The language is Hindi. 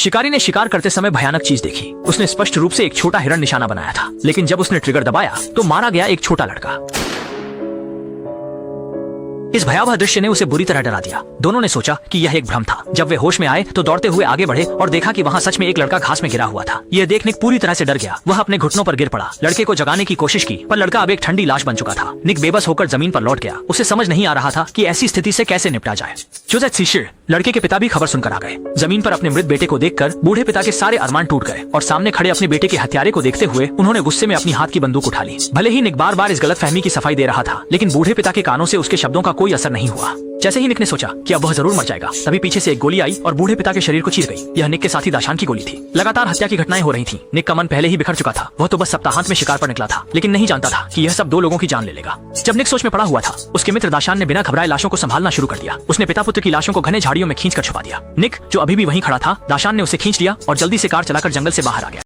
शिकारी ने शिकार करते समय भयानक चीज देखी। उसने स्पष्ट रूप से एक छोटा हिरण निशाना बनाया था, लेकिन जब उसने ट्रिगर दबाया तो मारा गया एक छोटा लड़का। इस भयावह दृश्य ने उसे बुरी तरह डरा दिया। दोनों ने सोचा कि यह एक भ्रम था। जब वे होश में आए तो दौड़ते हुए आगे बढ़े और देखा कि वहाँ सच में एक लड़का घास में गिरा हुआ था। यह देख निक पूरी तरह से डर गया। वह अपने घुटनों पर गिर पड़ा। लड़के को जगाने की कोशिश की, पर लड़का अब एक ठंडी लाश बन चुका था। निक बेबस होकर जमीन पर लौट गया। उसे समझ नहीं आ रहा था कि ऐसी स्थिति से कैसे निपटा जाए। जोसेफ सीशर, लड़के के पिता भी खबर सुनकर आ गए। जमीन पर अपने मृत बेटे को देखकर बूढ़े पिता के सारे अरमान टूट गए और सामने खड़े अपने बेटे के हत्यारे को देखते हुए उन्होंने गुस्से में अपनी हाथ की बंदूक उठा ली। भले ही निक बार बार इस गलतफहमी की सफाई दे रहा था, लेकिन बूढ़े पिता के कानों से उसके शब्दों का कोई असर नहीं हुआ। जैसे ही निक ने सोचा कि अब वह जरूर मर जाएगा, तभी पीछे से एक गोली आई और बूढ़े पिता के शरीर को चीर गई। यह निक के साथी दाशान की गोली थी। लगातार हत्या की घटनाएं हो रही थीं। निक का मन पहले ही बिखर चुका था। वह तो बस सप्ताहांत में शिकार पर निकला था, लेकिन नहीं जानता था कि यह सब 2 लोगों की जान ले लेगा। जब निक सोच में पड़ा हुआ था, उसके मित्र दाशान ने बिना घबराए लाशों को संभालना शुरू कर दिया। उसने पिता पुत्र की लाशों को घने झाड़ियों में खींचकर छुपा दिया। निक, जो अभी भी वहीं खड़ा था, दाशान ने उसे खींच लिया और जल्दी से कार चलाकर जंगल से बाहर आ गया।